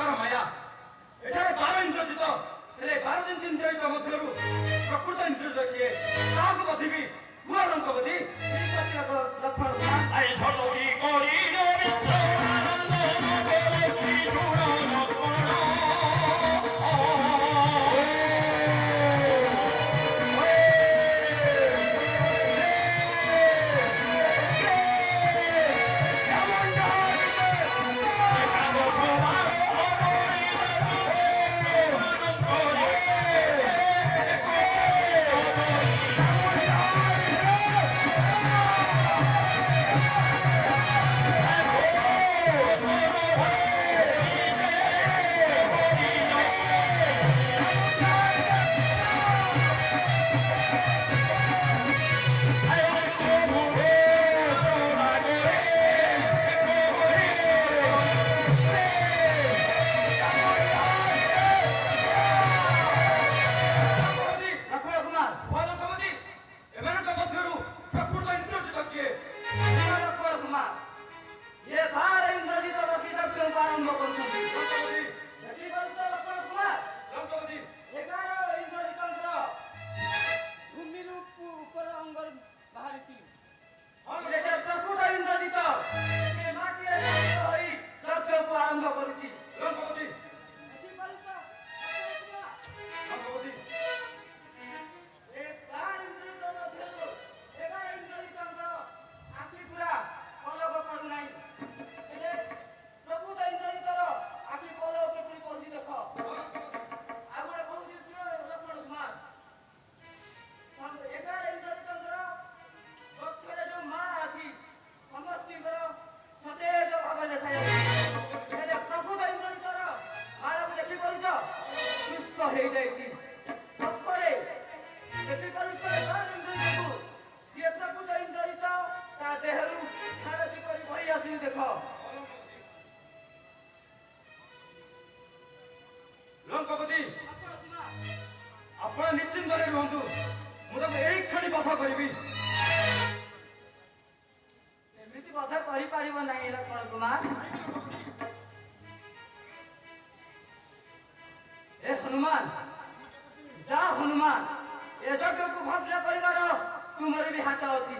प्रकार माया एठारे 12 इंद्रजित हेले 12 दिन इंद्रजित मध्यरु प्रकृत इंद्रजित किए काहको बधिबी पुरा लंकपति लक्ष्मण कुमार आई झटोई कोरी रे मित्र आनंद बोले की सुनो लक्ष्मण आपण निश्चिंत रुहतु मुझे एक क्षण बाधा करी एमती बाधा कर लक्ष्मण कुमार ए हनुमान जा हनुमान ए यज्ञ को भव्य कर तुमर भी हाथ अच्छी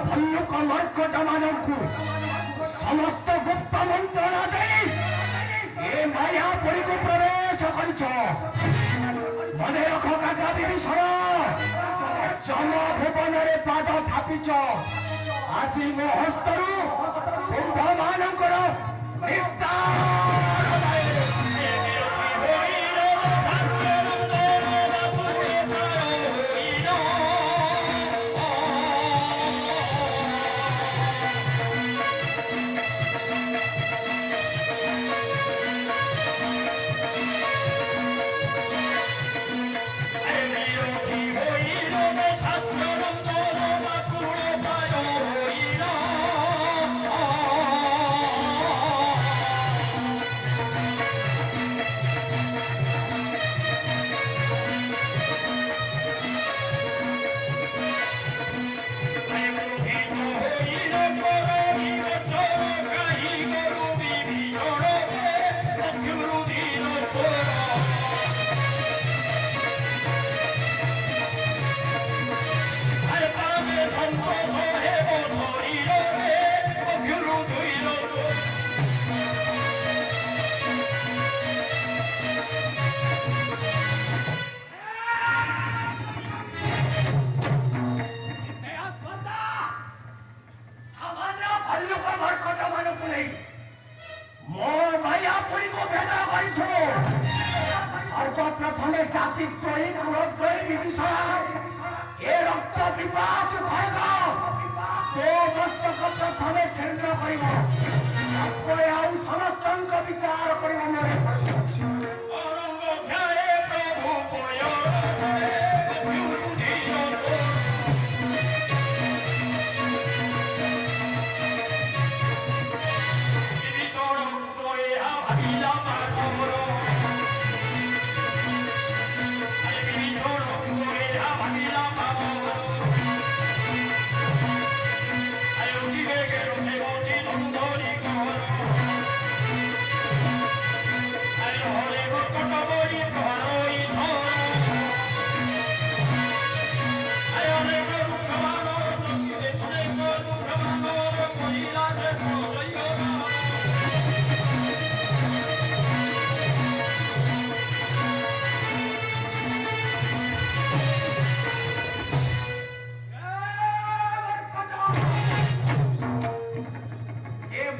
ଭଲ୍ଲୁକ ମର୍କଟ ମାନଙ୍କୁ ସମସ୍ତ ଗୁପ୍ତ ମନ୍ତ୍ରଣା ଦେଇ ଏ ମାୟାପୁରୀକୁ ପ୍ରବେଶ କରିଛ। ମନେ ରଖ କାକା ବିଭୀଷଣ, ଯମ ଭୁବନରେ ପାଦ ଥାପିଛ। ଆଜି ମୋ ହସ୍ତରୁ ତୁମ୍ଭମାନଙ୍କର ନିସ୍ତାର প্রথমে জাতিদ্রোহী কুলদ্রোহী বিভীষণ এ রক্ত পিপাসু খড়গ তো মস্তক প্রথমে ছিন্ন করিব, তারপরে ଆଉ ସମସ୍ତଙ୍କ ବିଚାର କରିବ। ମନେ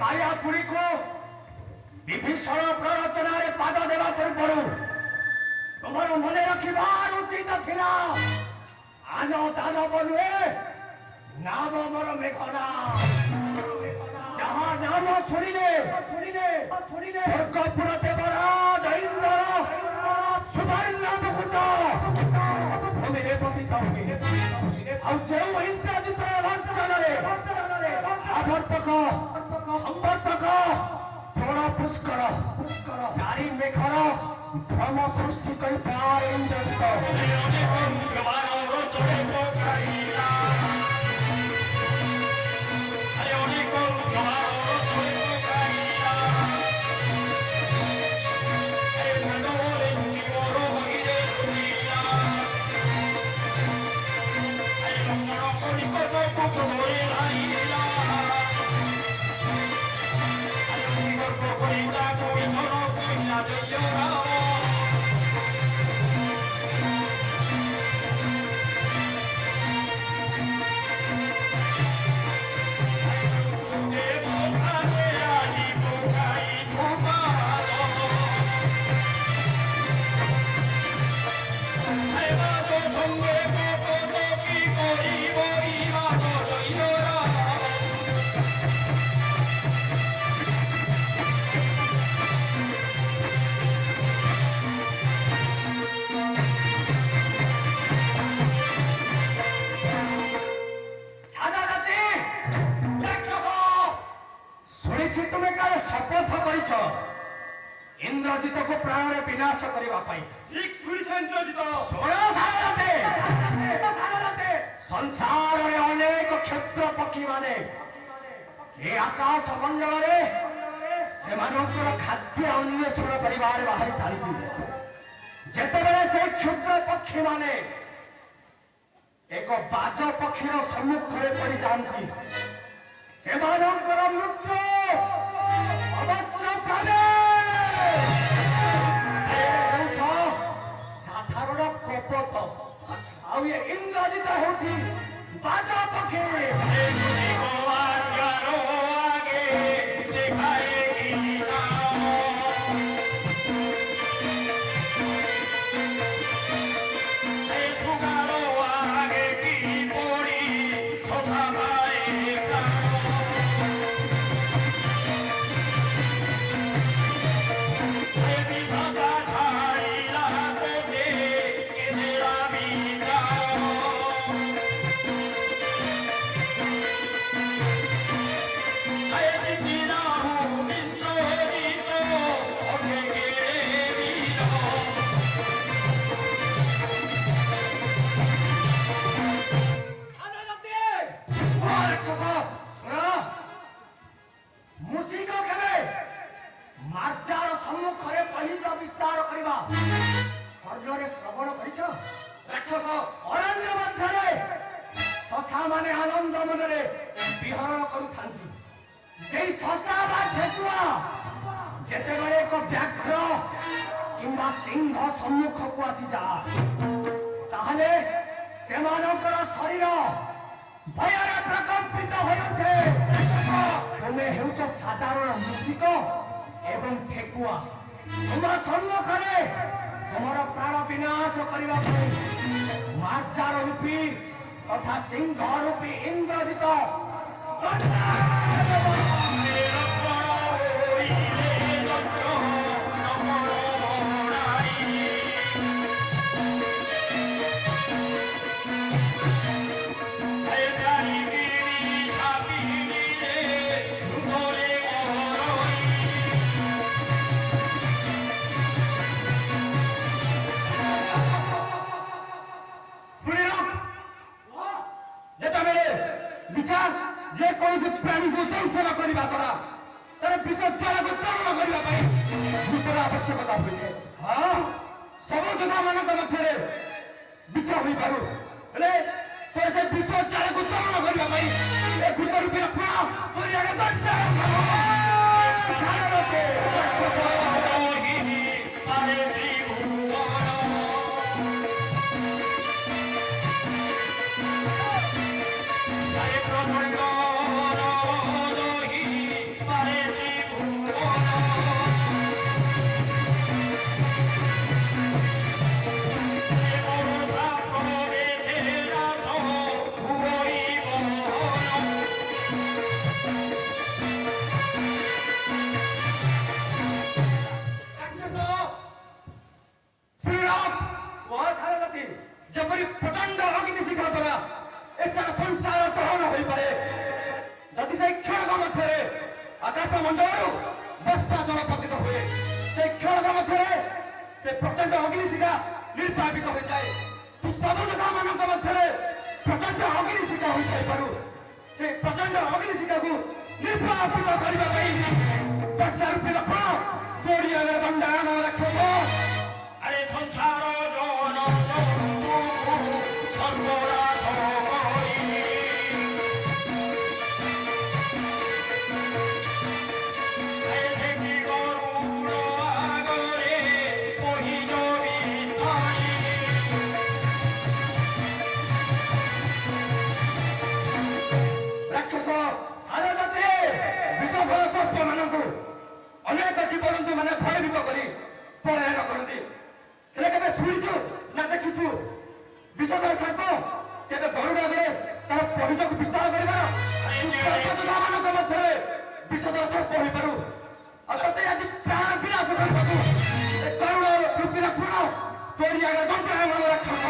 ମାୟାପୁରୀକୁ ବିଭୀଷଣ ପ୍ରରଚନାରେ ପାଦ ଦେବା ପୂର୍ବରୁ ତୁମର ମନେ ରଖିବାର ଉଚିତ ଥିଲା, ଆନ ଦାନବ ନୁହେଁ, ନାମ ମୋର ମେଘନା। ଯାହା ନାମ ଶୁଣିଲେ ସ୍ୱର୍ଗପୁର ଦେବରାଜ ଇନ୍ଦ୍ର ସୁବର୍ଣ୍ଣ ମୁକୁଟ ଭୂମିରେ ପତିତ ହୁଏ। ଆଉ ଯେଉଁ ଇନ୍ଦ୍ରଜିତର ଲାଞ୍ଛନରେ ଆବର୍ତ୍ତକ ସମ୍ବର୍ତ୍ତକ ଦ୍ରୋଣ ପୁଷ୍କର ଚାରି ମେଘର ଭ୍ରମ ସୃଷ୍ଟି କରିପାରେ ଇନ୍ଦ୍ରଜିତ। ଇନ୍ଦ୍ରଜିତକୁ ପ୍ରାଣରେ ବିନାଶ କରିବା ପାଇଁ। ଠିକ ଶୁଣିଛ ଇନ୍ଦ୍ରଜିତ। ସଂସାରରେ ଅନେକ କ୍ଷୁଦ୍ର ପକ୍ଷୀ ମାନେ ଏ ଆକାଶ ମଣ୍ଡଳରେ ସେମାନଙ୍କର ଖାଦ୍ୟ ଅନ୍ୱେଷଣ କରିବାରେ ବାହାରିଥାନ୍ତି। ଯେତେବେଳେ ସେ କ୍ଷୁଦ୍ର ପକ୍ଷୀ ମାନେ एक बाज पक्षीर सम्मुखें पड़ जाती सेमानंकर मृत्यु अवश्य प्राणे साधारण कपट आउ ये इंद्रजित होची बाज पक्षी राक्षस अरण्य मध्य शशा माने आनंद मनरे विहरण करुथांती शशा बा ठेकुआ जेतेबेले एक व्याघ्र किंबा सिंह सम्मुख को आसी जा ताहले सेमानकर शरीर भୟରେ प्रकम्पित होई उठे तुमे हेउच साधारण मूषिक एवं ठेकुआ तुम सम्मुखरे तुमर प्राण विनाश करने मार्जार रूपी तथा सिंह रूपी इंद्रजित प्राणी को दंशन करने द्वारा तार विष ज्वाला को दमन करने भूतर आवश्यकता हुए हाँ सब योद्धा मान मध्य विच हो पार तोर से विष ज्वाला को दमन करने भूत रूपी जपरी प्रचंड अग्निशिखा द्वारा ऐसा संसार दहन हो पारे जदि से क्षणक मध्य आकाश मंडल वर्षा जल पतित हुए से क्षणक मध्य से प्रचंड अग्निशिखा निर्वापित हो जाए तू सब योद्धा मान मध्य प्रचंड अग्निशिखा हो पारू से प्रचंड अग्निशिखा को निर्वापित करने वर्षा रूपी लक्षण तोड़ी अगर दंडान राक्षस अरे संसार अनेक जीवजंतु मैंने भयभीत कर पलायन करती केवे शुणु ना देखीचु विषधर सर्प केवे गरुड़ आगे तार परिचय को विस्तार करवा मान मध्य विषधर सर्प हो पार ते आज प्राण विनाश करने गरुड़ रूपी लक्षण तोरी आगे दंडायमान राक्षस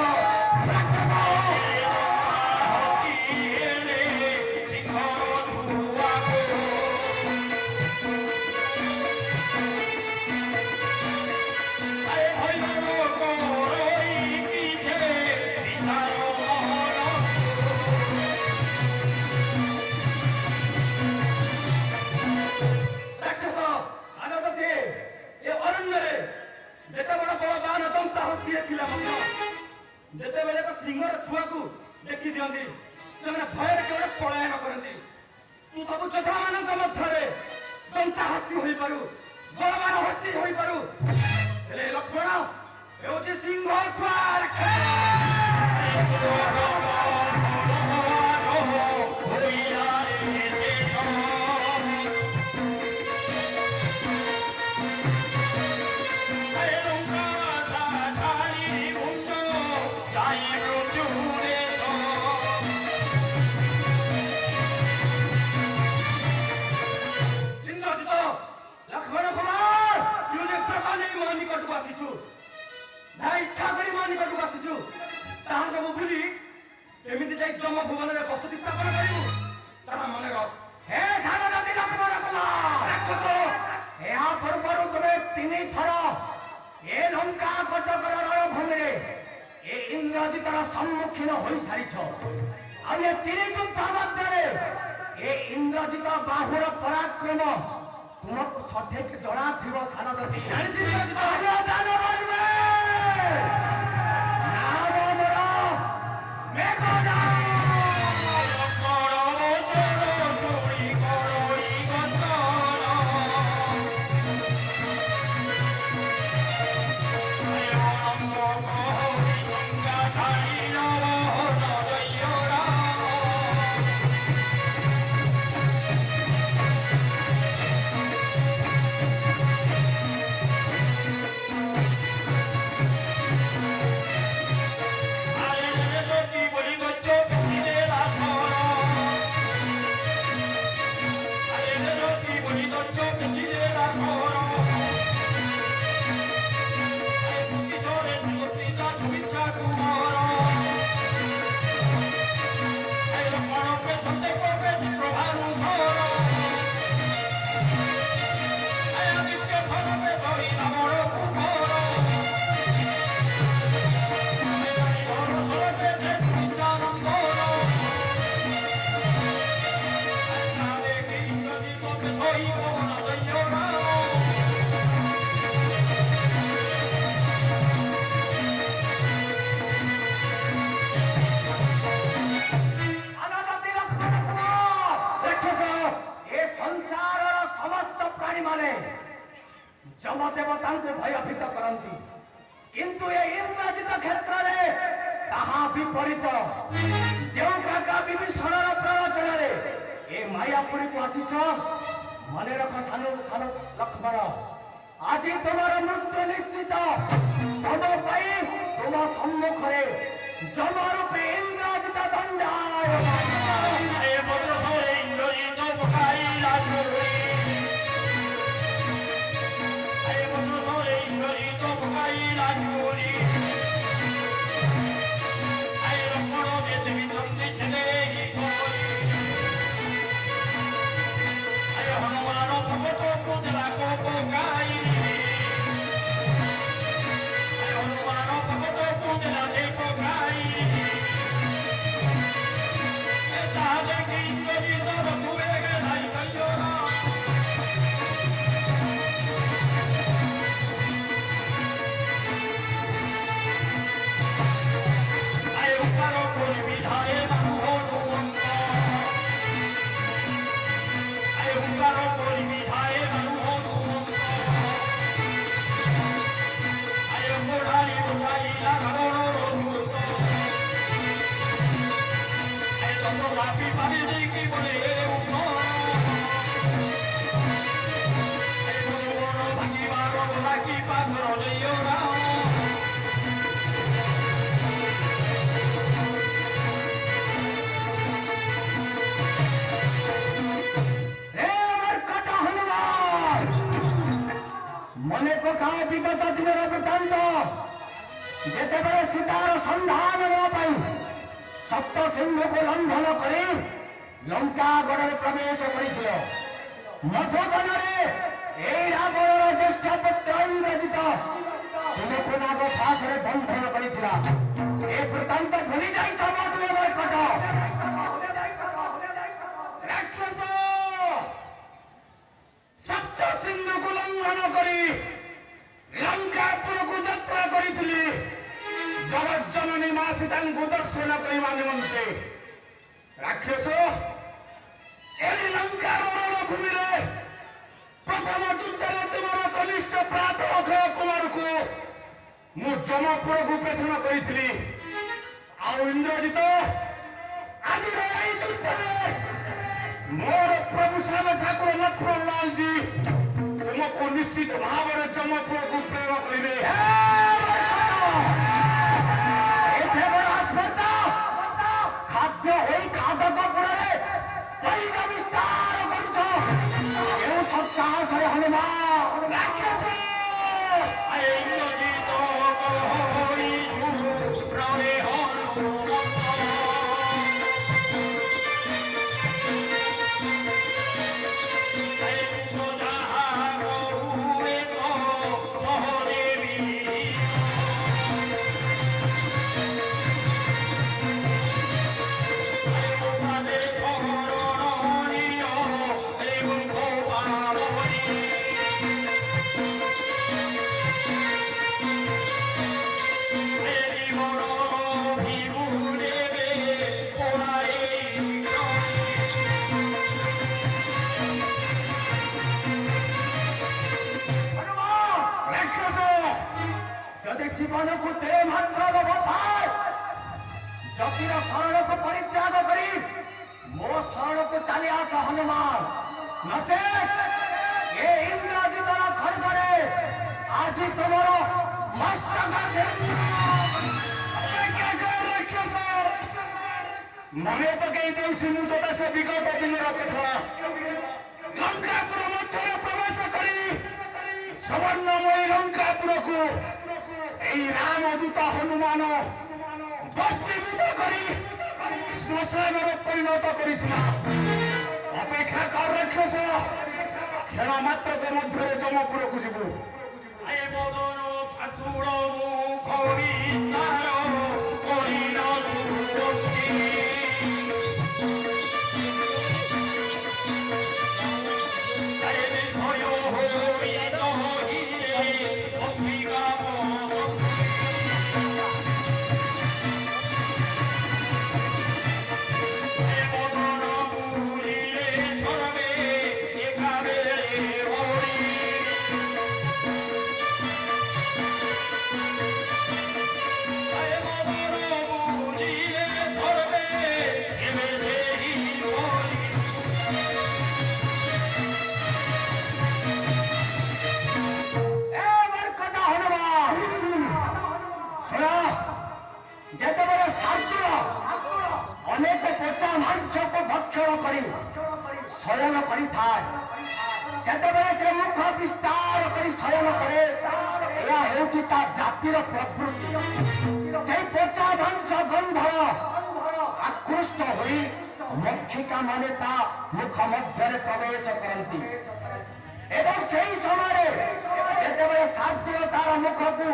जिते बेले सिंहर छुआ को देखी दियंती से भय केवल पलायन करती तू सब योद्धा मान मध्य दंता हस्ती हो पारू बलवान हस्ती हो पारू हेले लक्ष्मण हे सिंह छुआर सब भूली केमिति जाई जम भुवन में बसति स्थापन करू ताहा मन रख हे सानदी लक्ष्मण कुमार राक्षस ଏହା ପୂର୍ବରୁ ତୁମେ 3 ଥର ଏ ଲଙ୍କା କଟକର ରଣଭୂମିରେ ଏ ଇନ୍ଦ୍ରଜିତର ସମ୍ମୁଖୀନ ହୋଇସାରିଛ ଆଉ ଏ 3 ଯୁଦ୍ଧ ମଧ୍ୟରେ ଏ ଇନ୍ଦ୍ରଜିତ ବାହୁର ପରାକ୍ରମ ତୁମକୁ ସଠିକ ଜଣାଥିବ ସାନଦୀ ଜାଣିଛି ଇନ୍ଦ୍ରଜିତ जमदेवता भयभीत करती किंतु ये इंद्रजित क्षेत्र में ताहा विपरीत जो काका विभीषण प्रवचन ए मायापुरी को आसीच मन रख सान सान लक्ष्मण आज तुम्हार मृत्यु निश्चित तुम तुम सम्मुख जम रूपे इंद्रजित दंडाय मने पका विगत दिन वृत्तांत जेतेबेले सीतार संधान सप्त सिंधु को लंघन कर लंका गढ़ प्रवेश कर मधुबन रावण ज्येष्ठ पुत्र इंद्रजित तुमको नाग फास बंधन कर वृत्तांत भूली जाइछ मधुबर्कट राक्षस सप्त सिंधु को लंघन कर लंकापुर को यात्रा करी ଜଗଜ୍ଜନନୀ ମା ସୀତାଙ୍କୁ ଦର୍ଶନ କରିବା ନିମନ୍ତେ ରାକ୍ଷସ ଏହି ଲଙ୍କାର ରଣଭୂମିରେ ପ୍ରଥମ ଯୁଦ୍ଧରେ ତୁମର କନିଷ୍ଠ ପ୍ରାତ ଅକ୍ଷୟ କୁମାରକୁ ମୁଁ ଜମପୁରକୁ ପ୍ରେଷଣ କରିଥିଲି। ଆଉ ଇନ୍ଦ୍ରଜିତ ଆଜିର ଏହି ଯୁଦ୍ଧରେ ମୋର ପ୍ରଭୁ ସାନ ଠାକୁର ଲକ୍ଷ୍ମଣ ଲାଲଜୀ ତୁମକୁ ନିଶ୍ଚିତ ଭାବରେ ଜମପୁରକୁ ପ୍ରେରଣ କରିବେ। ଏତେ ବଡ଼ ଆସ୍ପର୍ଦ୍ଧା ଖାଦ୍ୟ ହୋଇ ଖାଦକପୁରରେ ପରିକା ବିସ୍ତାର କରୁଛ। କେଉଁ ସତ୍ସାହସରେ ହନୁମାନ ରାକ୍ଷସ জীবনକୁ তে ମାତ୍ର ଲୋଭ ଥାଏ ଜତିର ଶରଣକୁ ପରିତ୍ୟାଗ କରି ମୋ ଶରଣକୁ ଚାଲି ଆସ ହନୁମାନ। ନଚେତ୍ ଏ ଇନ୍ଦ୍ରଜିତର ଖଡ୍ଗରେ ଆଜି ତୁମର ମସ୍ତକ ମନେ ପକେଇ ଦେଉଛି ମୁଁ ତୋତେ ସେ ବିଗତ ଦିନର କଥା। ଲଙ୍କାପୁର ମଧ୍ୟରେ ପ୍ରବେଶ କରି ସୁବର୍ଣ୍ଣମୟୀ ଲଙ୍କାପୁରକୁ এই রামদূত হনুমান বস্তিভূত করে শ্মশাନରେ পরিণত করেছিল। অপেক্ষা কর রাক্ষস, ক্ষণ মাত্রকে মধ্যে জমপুরକୁ ଯିବୁ। ଯେତେବେଳେ ଶାର୍ଦୂଳ ଅନେକ ପଚା ମାଂସକୁ ଭକ୍ଷଣ କରି ଶୟନ କରିଥାଏ ସେତେବେଳେ ସେ ମୁଖ ବିସ୍ତାର କରି ଶୟନ କରେ। ଏହା ହେଉଛି ତା ଜାତିର ପ୍ରବୃତ୍ତି। ସେହି ପଚା ମାଂସ ଗନ୍ଧ ଆକୃଷ୍ଟ ହୋଇ ମକ୍ଷିକା ମାନେ ତା ମୁଖ ମଧ୍ୟରେ ପ୍ରବେଶ କରନ୍ତି ଏବଂ ସେହି ସମୟରେ ଯେତେବେଳେ ଶାର୍ଦୂଳ ତାର ମୁଖକୁ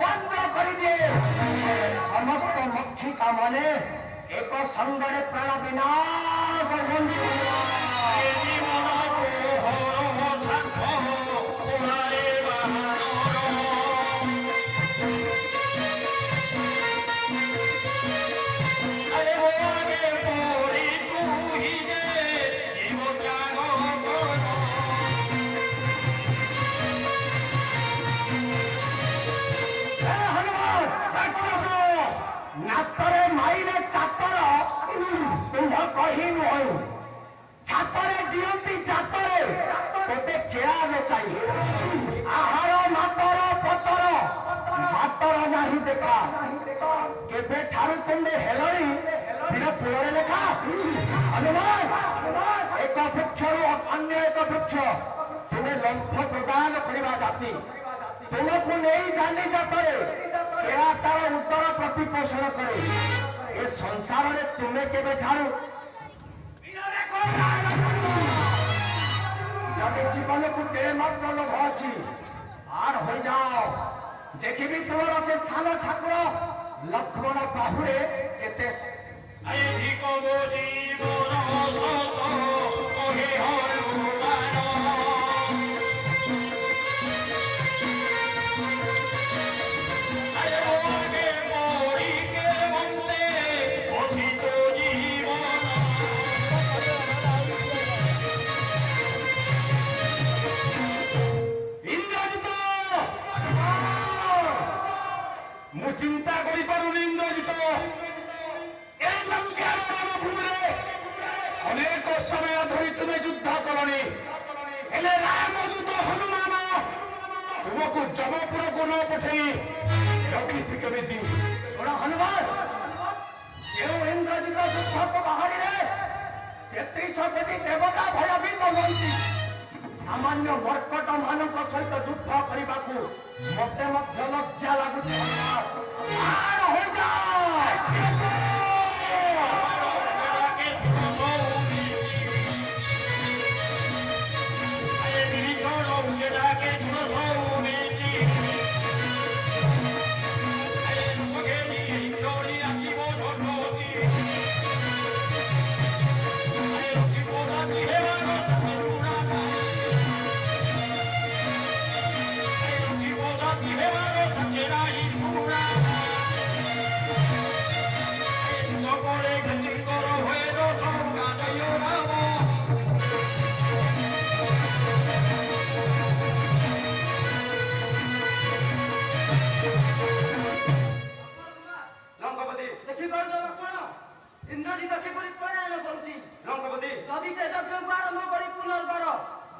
ବନ୍ଦ କରିଦିଏ ସମସ୍ତ ମକ୍ଷିକା ମାନେ ଏକ ସଙ୍ଗରେ ପ୍ରାଣ ବିନାଶ ହୁଅନ୍ତି। ନାତରେ ମାଇଲେ ଚାତର ତୁମ୍ଭ କହି ନୁହଁ ଛାତରେ ଦିଅନ୍ତି ଚାତରେ ତୋତେ କେଳା ବେଚାଇ ଆହାର ମାତର ପତର ମାତର ନାହିଁ ଦେଖା କେବେଠାରୁ ତୁମେ ହେଲଣି ବୀର କୂଳରେ ଲେଖା। ହନୁମାନ ଏକ ବୃକ୍ଷରୁ ଅନ୍ୟ ଏକ ବୃକ୍ଷ ତୁମେ ଲମ୍ଫ ପ୍ରଦାନ କରିବା ଜାତି ତୁମକୁ ନେଇ ଜାନି ଜାତରେ କେଳା ତାର ଉତ୍ତର ପ୍ରତିପୋଷଣ କରେ। ଏ ସଂସାରରେ ତୁମେ କେବେଠାରୁ ଯଦି ଜୀବନକୁ ତେଳେ ମାତ୍ର ଲୋଭ ଅଛି ଆର ହୋଇଯାଅ। ଦେଖିବି ତୁମର ସେ ସାନ ଠାକୁର ଲକ୍ଷ୍ମଣ ବାହୁରେ କେତେ ମୁଁ ଚିନ୍ତା କରିପାରୁନି ଇନ୍ଦ୍ରଜିତ এই ଲଙ୍କାର ରଣଭୂମିରେ ଅନେକ ସମୟ ଧରି ତୁମେ ଯୁଦ୍ଧ କଲଣି ହେଲେ ରାମଦୂତ ହନୁମାନ ତୁମକୁ ଯମପୁରକୁ ନ ପଠେଇ ରଖିଛି କେମିତି? ଶୁଣ ହନୁମାନ, ଯେଉଁ ଇନ୍ଦ୍ରଜିତ ଯୁଦ୍ଧକୁ ବାହାରିଲେ 33 କୋଟି ଦେବତା ଭୟଭୀତ ହୁଅନ୍ତି। ସାମାନ୍ୟ ମର୍କଟ ମାନଙ୍କ ସହିତ ଯୁଦ୍ଧ କରିବାକୁ ମତେ ମଧ୍ୟ ଲଜ୍ଜା ଲାଗୁଛି। ইন্দ্রজিৎ কিপরি পলায়ন করুছি লঙ্কাপতি যদি সে যজ্ঞ আরম্ভ করি পুনর্বার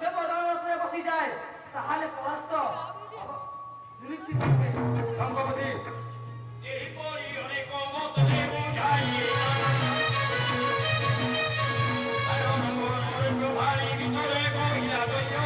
দেবদলরে বসি যায় তাহলে পরাস্ত নিশ্চিত হবে। লঙ্কাপতি এপরি অনেক মত দেব যাই কারণ মনের প্রভারী ভিতরে কহিলা দৈরা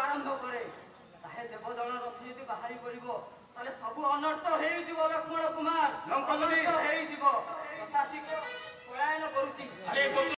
আরম্ভ করে তাহে দেবদল রথ যদি বাহারি পড়িব তাহলে সবু অনর্থ হয়েযিব। লক্ষ্মণ কুমার অনর্থ হয়েযিব। যথা শীঘ্র পলায়ন করুছি।